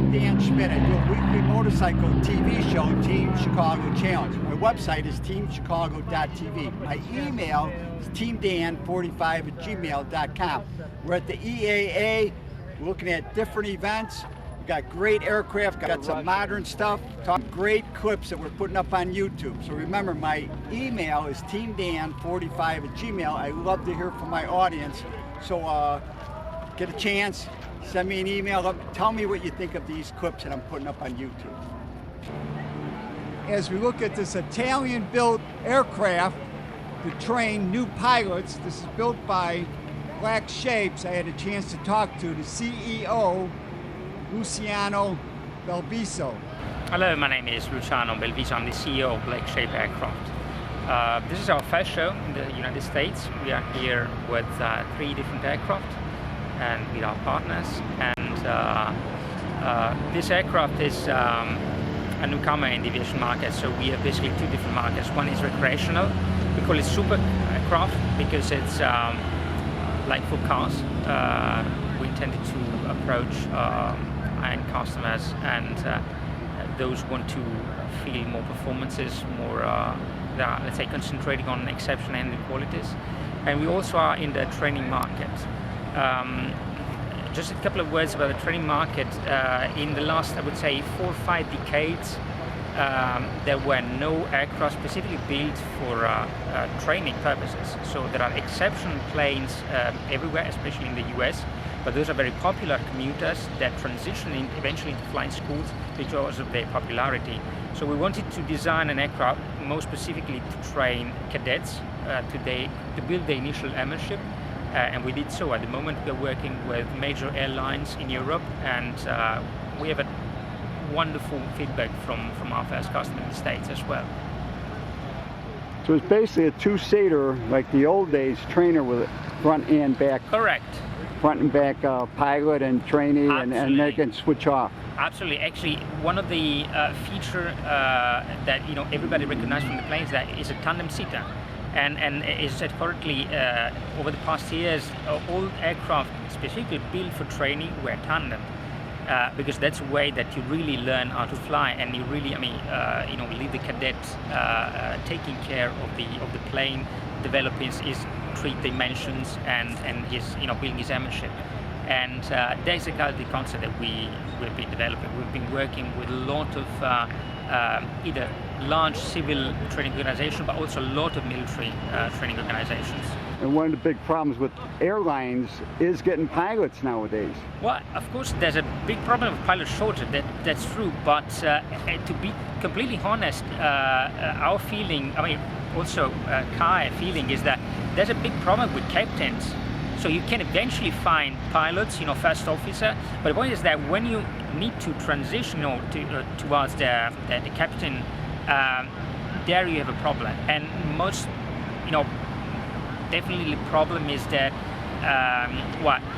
I'm Dan Schmitt. I do a weekly motorcycle TV show, Team Chicago Challenge. My website is teamchicago.tv. My email is teamdan45@gmail.com. We're at the EAA, looking at different events. We've got great aircraft, got some modern stuff, great clips that we're putting up on YouTube. So remember, my email is teamdan45@gmail. I love to hear from my audience. So get a chance, send me an email, tell me what you think of these clips that I'm putting up on YouTube. As we look at this Italian-built aircraft to train new pilots, this is built by Black Shapes. I had a chance to talk to the CEO, Luciano Belviso. Hello, my name is Luciano Belviso. I'm the CEO of Black Shape Aircraft. This is our first show in the United States. We are here with 3 different aircraft and with our partners. And this aircraft is a newcomer in the aviation market. So we have basically 2 different markets. One is recreational. We call it super aircraft because it's like for cars. We intended to approach high-end customers and those want to feel more performances, more let's say concentrating on exceptional handling qualities. And we also are in the training market. Just a couple of words about the training market. In the last, I would say, 4 or 5 decades, there were no aircraft specifically built for training purposes. So there are exceptional planes everywhere, especially in the US, but those are very popular commuters that transition eventually into flying schools because of their popularity. So we wanted to design an aircraft most specifically to train cadets to build the initial airmanship, and we did so. At the moment we're working with major airlines in Europe, and we have a wonderful feedback from our first customer in the States as well. So it's basically a 2-seater, like the old days, trainer with front and back. Correct. Front and back pilot and trainee, and they can switch off. Absolutely. Actually, one of the feature that everybody recognizes from the plane is that it's a tandem seater, and as said correctly, over the past years, all aircraft specifically built for training were tandem. Because that's a way that you really learn how to fly, and you really, leave the cadet taking care of the plane, developing his 3 dimensions, and his building his airmanship. And that's exactly the concept that we've been developing. We've been working with a lot of either large civil training organizations, but also a lot of military training organizations. And one of the big problems with airlines is getting pilots nowadays. Well, of course, there's a big problem with pilot shortage. That's true. But to be completely honest, our feeling, also Kai feeling, is that there's a big problem with captains. So you can eventually find pilots, first officer. But the point is that when you need to transition, towards the captain, there you have a problem. And most, definitely the problem is that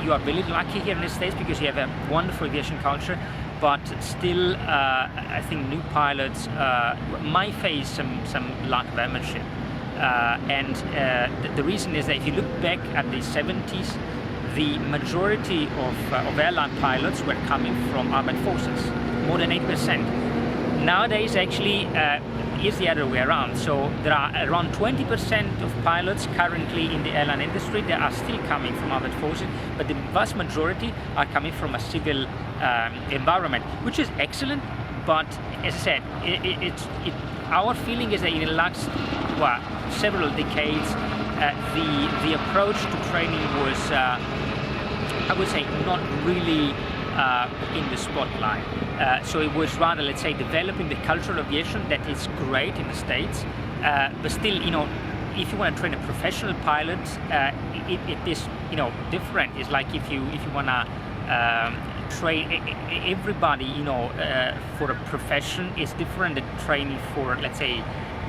you are really lucky here in the States because you have a wonderful aviation culture, but still I think new pilots might face some lack of airmanship. And the reason is that if you look back at the 70s, the majority of airline pilots were coming from armed forces, more than 8%. Nowadays, actually, is the other way around. So there are around 20% of pilots currently in the airline industry that are still coming from armed forces, but the vast majority are coming from a civil environment, which is excellent. But as I said, our feeling is that in the last several decades, the approach to training was, I would say, not really in the spotlight. So it was rather, let's say, developing the culture of aviation that is great in the States, but still, if you want to train a professional pilot, it is, different. It's like if you want to train everybody, for a profession, is different than training for, let's say,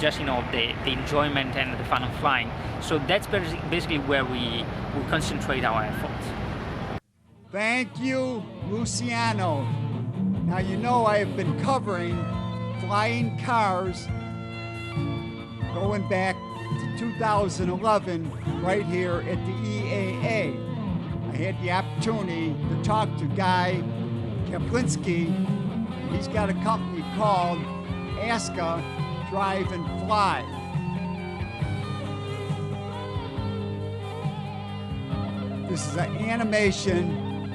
just the enjoyment and the fun of flying. So that's basically where we concentrate our efforts. Thank you, Luciano. Now I have been covering flying cars going back to 2011 right here at the EAA. I had the opportunity to talk to Guy Kaplinsky. He's got a company called Aska Drive Fly. This is an animation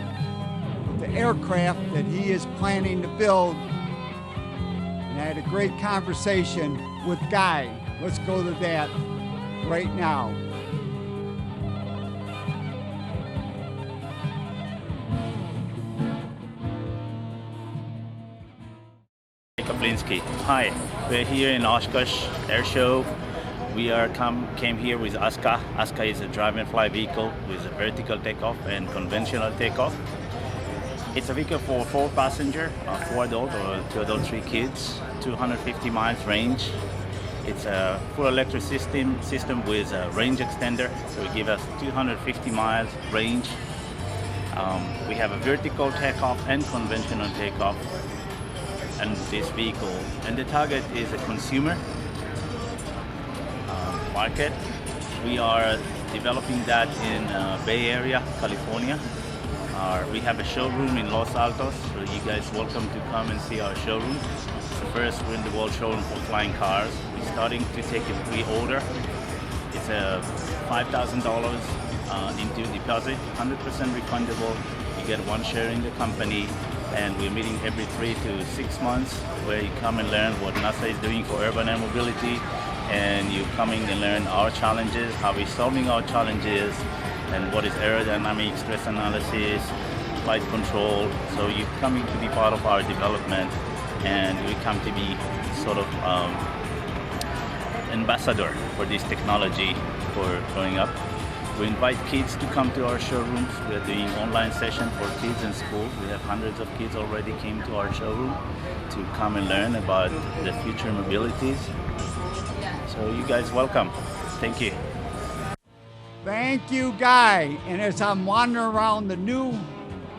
of the aircraft that he is planning to build. And I had a great conversation with Guy. Let's go to that right now. Kaplinsky. Hi, we're here in Oshkosh Air Show. We came here with Aska. Aska is a drive and fly vehicle with a vertical takeoff and conventional takeoff. It's a vehicle for 4 passengers, 4 adults or 2 adults, 3 kids, 250 miles range. It's a full electric system with a range extender, so it gives us 250 miles range. We have a vertical takeoff and conventional takeoff and this vehicle, and the target is a consumer market. We are developing that in Bay Area, California. We have a showroom in Los Altos, so you guys welcome to come and see our showroom. It's the first in the world showroom for flying cars. We're starting to take a pre-order. It's a $5,000 into deposit, 100% refundable. You get 1 share in the company, and we're meeting every 3 to 6 months where you come and learn what NASA is doing for urban air mobility, and you coming and learn our challenges, how we're solving our challenges, and what is aerodynamic, stress analysis, flight control. So you're coming to be part of our development, and we come to be sort of ambassador for this technology for growing up. We invite kids to come to our showrooms. We're doing online session for kids in school. We have hundreds of kids already came to our showroom to come and learn about the future mobilities. So you guys welcome. Thank you. Thank you, Guy. And as I'm wandering around the new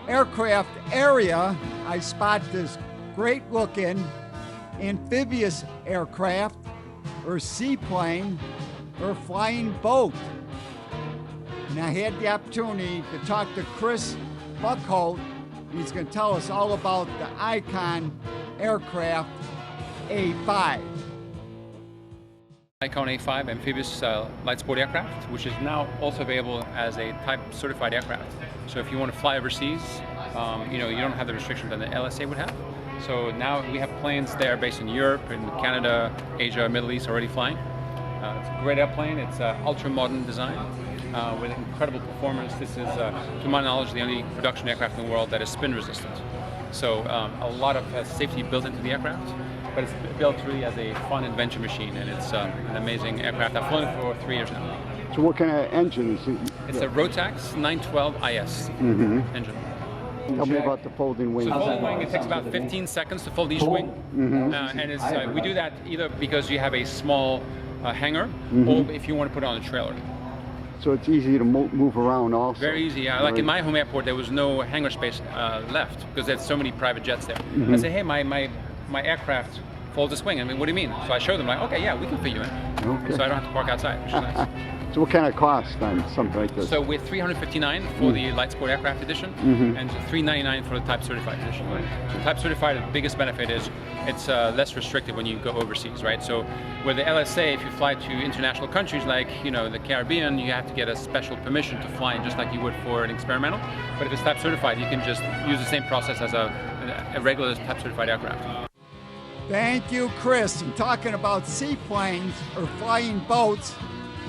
aircraft area, I spot this great looking amphibious aircraft or seaplane or flying boat. And I had the opportunity to talk to Chris Buccholz. He's going to tell us all about the Icon aircraft A5. Icon A5 amphibious light sport aircraft, which is now also available as a type certified aircraft. So if you want to fly overseas, you don't have the restrictions that the LSA would have. So now we have planes there based in Europe, in Canada, Asia, Middle East already flying. It's a great airplane. It's an ultra modern design with incredible performance. This is, to my knowledge, the only production aircraft in the world that is spin resistant. So a lot of safety built into the aircraft, but it's built really as a fun adventure machine, and it's an amazing aircraft. I've flown it for 3 years now. So what kind of engine is it? It's a Rotax 912 IS engine. Tell me about the folding wing. So the folding wing, it takes about 15 seconds to fold each wing. And it's, we do that either because you have a small hangar, or if you want to put it on a trailer. So it's easy to move around also. Very easy, yeah. Like in my home airport, there was no hangar space left because there's so many private jets there. I say, hey, my aircraft folds this wing. I mean, what do you mean? So I show them, like, okay, yeah, we can fit you in. Okay. So I don't have to park outside, which is nice. So what kind of cost on something like this? So we're $359 for the Light Sport Aircraft Edition, and $399 for the Type Certified Edition. So Type Certified, the biggest benefit is it's less restricted when you go overseas, right? So with the LSA, if you fly to international countries like the Caribbean, you have to get a special permission to fly in, just like you would for an experimental. But if it's Type Certified, you can just use the same process as a regular Type Certified aircraft. Thank you, Chris. And talking about seaplanes or flying boats,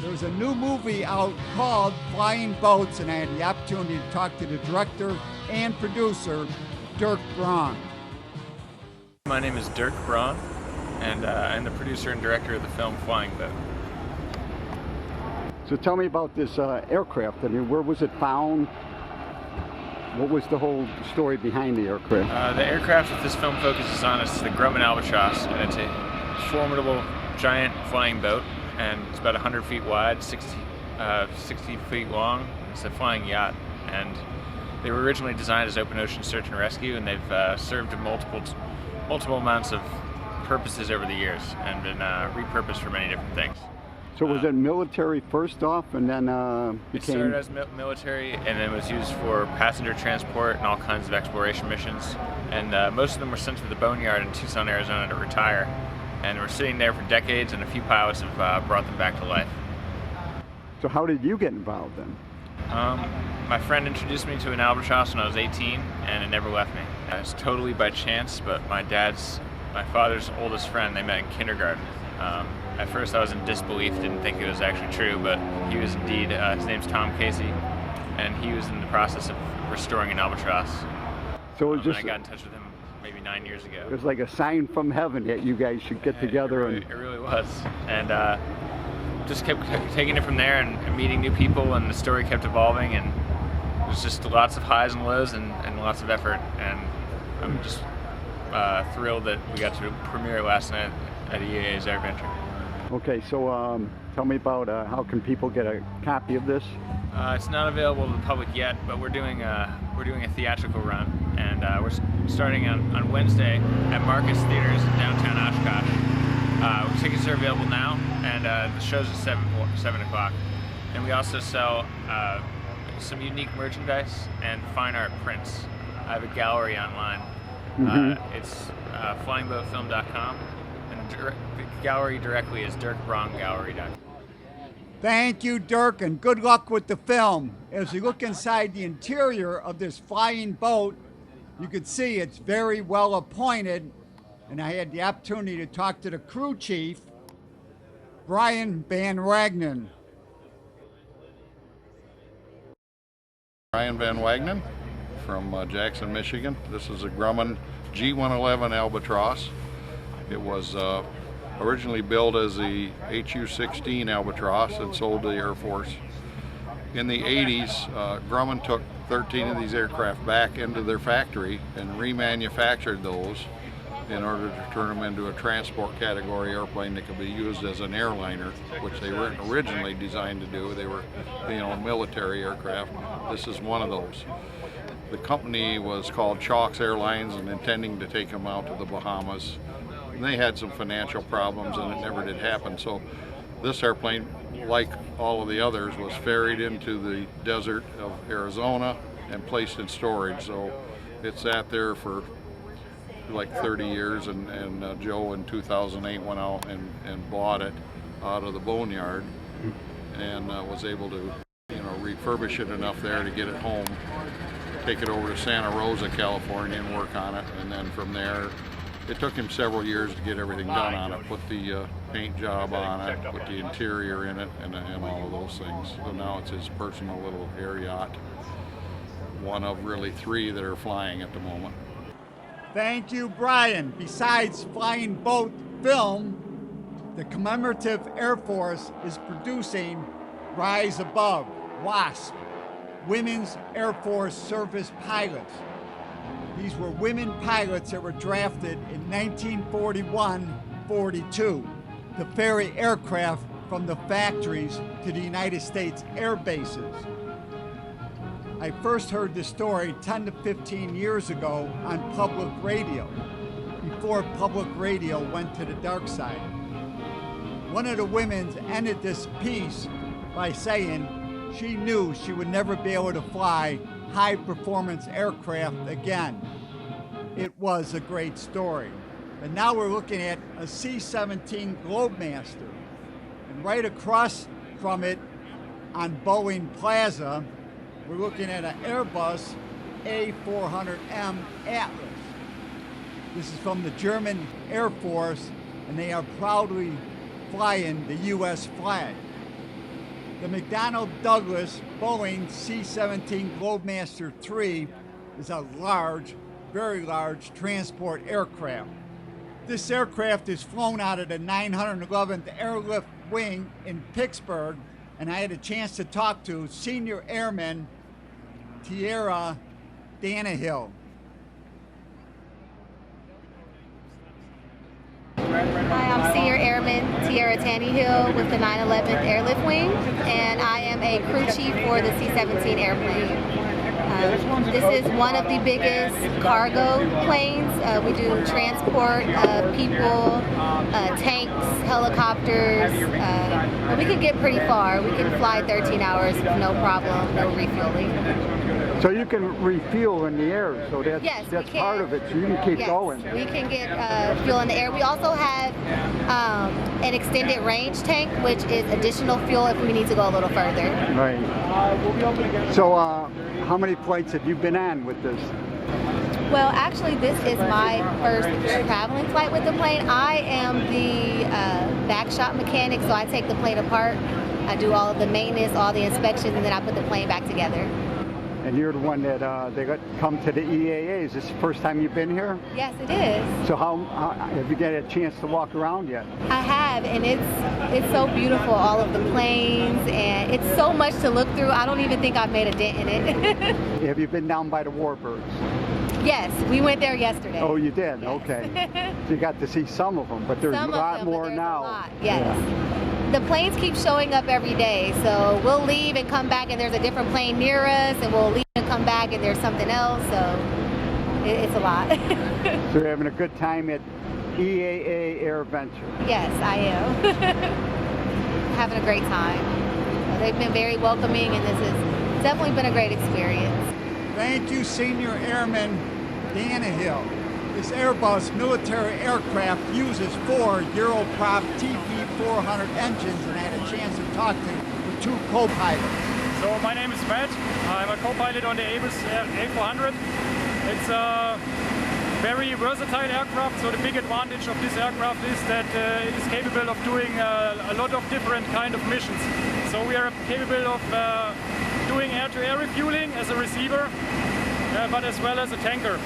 there's a new movie out called Flying Boats, and I had the opportunity to talk to the director and producer, Dirk Braun. My name is Dirk Braun, and I'm the producer and director of the film Flying Boat. So tell me about this aircraft. I mean, where was it found? What was the whole story behind the aircraft? The aircraft that this film focuses on is the Grumman Albatross, and it's a formidable, giant flying boat, and it's about 100 feet wide, 60 feet long. It's a flying yacht, and they were originally designed as open ocean search and rescue, and they've served multiple amounts of purposes over the years and been repurposed for many different things. So was it military first off, and then It started as military, and then was used for passenger transport and all kinds of exploration missions. And most of them were sent to the boneyard in Tucson, Arizona to retire. And were sitting there for decades, and a few pilots have brought them back to life. So how did you get involved then? My friend introduced me to an Albatross when I was 18, and it never left me. It was totally by chance, but my father's oldest friend, they met in kindergarten. At first I was in disbelief, didn't think it was actually true, but he was indeed, his name's Tom Casey, and he was in the process of restoring an Albatross. So it was just, I got in touch with him maybe 9 years ago. It was like a sign from heaven that you guys should get together. It really was. And just kept taking it from there and meeting new people, and the story kept evolving, and it was just lots of highs and lows and lots of effort. And I'm just thrilled that we got to premiere last night at EAA's Airventure. Okay, so tell me about how can people get a copy of this? It's not available to the public yet, but we're doing a theatrical run, and we're starting on Wednesday at Marcus Theaters in downtown Oshkosh. Tickets are available now, and the show's at 7 o'clock. And we also sell some unique merchandise and fine art prints. I have a gallery online. It's flyingboatfilm.com. The gallery directly is dirkbraungallery.com. Thank you, Dirk, and good luck with the film. As you look inside the interior of this flying boat, you can see it's very well appointed, and I had the opportunity to talk to the crew chief, VanWagnen. VanWagnen from Jackson, Michigan. This is a Grumman G111 Albatross. It was originally built as the HU-16 Albatross and sold to the Air Force. In the 80s, Grumman took 13 of these aircraft back into their factory and remanufactured those in order to turn them into a transport category airplane that could be used as an airliner, which they weren't originally designed to do. They were, military aircraft. This is one of those. The company was called Chalks Airlines and intending to take them out to the Bahamas. And they had some financial problems and it never did happen. So this airplane, like all of the others, was ferried into the desert of Arizona and placed in storage. So it sat there for like 30 years, and Joe in 2008 went out and bought it out of the boneyard and was able to refurbish it enough there to get it home, take it over to Santa Rosa, California, and work on it. And then from there, it took him several years to get everything done on it, put the paint job on it, put the interior in it, and all of those things. So now it's his personal little air yacht, one of really 3 that are flying at the moment. Thank you, Brian. Besides Flying Boat Film, the commemorative Air Force is producing Rise Above, Wasp, Women's Air Force Service Pilots. These were women pilots that were drafted in 1941-42 to ferry aircraft from the factories to the United States air bases. I first heard this story 10 to 15 years ago on public radio, before public radio went to the dark side. One of the women ended this piece by saying she knew she would never be able to fly high-performance aircraft again. It was a great story. And now we're looking at a C-17 Globemaster. And right across from it on Boeing Plaza, we're looking at an Airbus A400M Atlas. This is from the German Air Force, and they are proudly flying the U.S. flag. The McDonnell Douglas Boeing C-17 Globemaster III is a large, very large transport aircraft. This aircraft is flown out of the 911th Airlift Wing in Pittsburgh, and I had a chance to talk to Senior Airman Tiarah Danyhill. Hi, I'm Senior Airman Tiarah Danyhill with the 911th Airlift Wing, and I am a crew chief for the C-17 airplane. This is one of the biggest cargo planes. We do transport people, tanks, helicopters. We can get pretty far. We can fly 13 hours with no problem, no refueling. So you can refuel in the air, so that's part of it, so you can keep going. We can get fuel in the air. We also have an extended range tank, which is additional fuel if we need to go a little further. Right. So how many flights have you been on with this? Well, actually, this is my first traveling flight with the plane. I am the back shop mechanic, so I take the plane apart. I do all of the maintenance, all the inspections, and then I put the plane back together. And you're the one that come to the EAA. Is this the first time you've been here? Yes, it is. So how have you got a chance to walk around yet? I have, and it's so beautiful, all of the planes, and it's so much to look through. I don't even think I've made a dent in it. Have you been down by the Warbirds? Yes, we went there yesterday. Oh, you did? Yes. Okay. So you got to see some of them, but there's a lot more now. A lot. Yes. Yeah. The planes keep showing up every day, so we'll leave and come back and there's a different plane near us, and we'll leave and come back and there's something else, so it's a lot. So you're having a good time at EAA Airventure? Yes, I am. Having a great time. They've been very welcoming, and this has definitely been a great experience. Thank you, Senior Airman Danyhill. This Airbus military aircraft uses 4 Europrop TP400 engines, and I had a chance to talk to the 2 co-pilots. So my name is Matt. I'm a co-pilot on the Airbus A400. It's a very versatile aircraft, so the big advantage of this aircraft is that it is capable of doing a lot of different kind of missions. So we are capable of doing air-to-air refueling as a receiver, but as well as a tanker.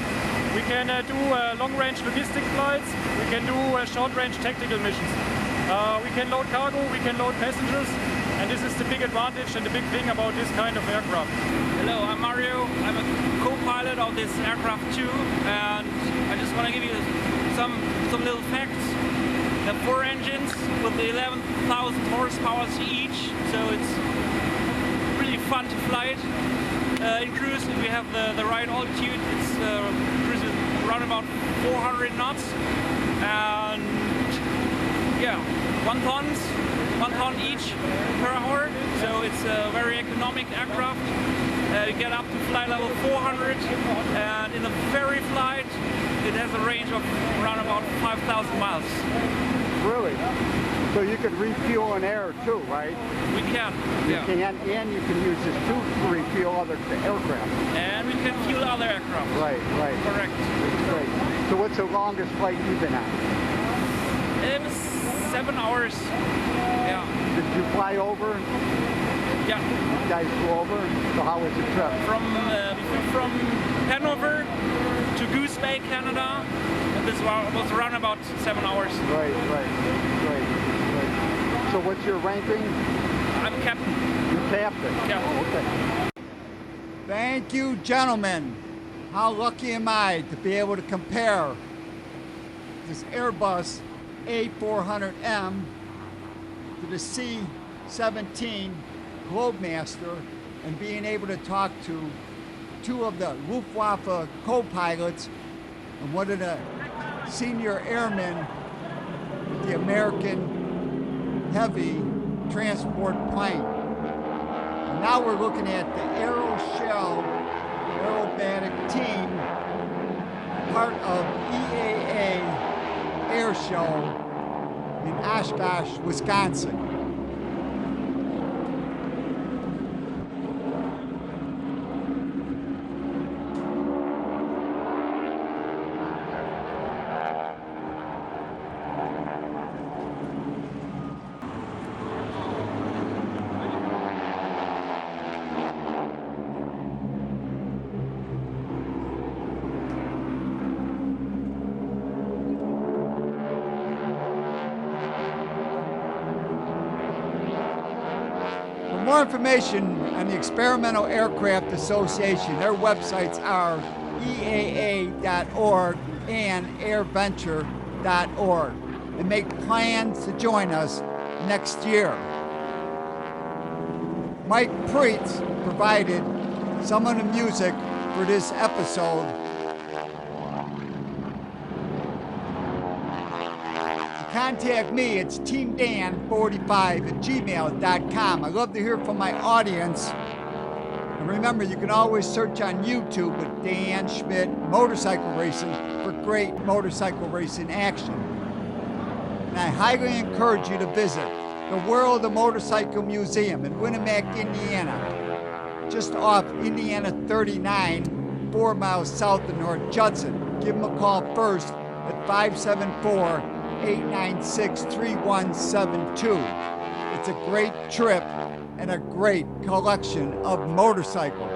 We can do long-range logistic flights, we can do short-range tactical missions. We can load cargo, we can load passengers, and this is the big advantage and the big thing about this kind of aircraft. Hello, I'm Mario. I'm a co-pilot of this aircraft too, and I just want to give you some little facts. There are 4 engines with 11,000 horsepower each, so it's really fun to fly it. In cruise, we have the right altitude. It's cruises around about 400 knots, and yeah, 1 ton each per hour. So it's a very economic aircraft. You get up to flight level 400, and in a ferry flight, it has a range of around about 5,000 miles. Really? So you can refuel in air too, right? We can. You can, and you can use this too to refuel other aircraft. And we can fuel other aircraft. Right. Correct. Great. So what's the longest flight you've been on? It was 7 hours. Yeah. Did you fly over? Yeah. You guys flew over? So how was the trip? From Hanover to Goose Bay, Canada. This was around about 7 hours. Right. So what's your ranking? I'm captain. You're captain? Yeah. Oh, okay. Thank you, gentlemen. How lucky am I to be able to compare this Airbus A400M to the C-17 Globemaster, and being able to talk to 2 of the Luftwaffe co-pilots and one of the senior airmen with the American heavy transport plane. And now we're looking at the Aeroshell Aerobatic Team, part of EAA Airshow in Oshkosh, Wisconsin. For more information on the Experimental Aircraft Association, their websites are EAA.org and airventure.org, and make plans to join us next year. Mike Preetz provided some of the music for this episode. Contact me, it's teamdan45@gmail.com. I love to hear from my audience. And remember, you can always search on YouTube with Dan Schmitt Motorcycle Racing for great motorcycle racing action. And I highly encourage you to visit the World of Motorcycle Museum in Winnemac, Indiana, just off Indiana 39, 4 miles south of North Judson. Give them a call first at 574-896-3172. It's a great trip and a great collection of motorcycles.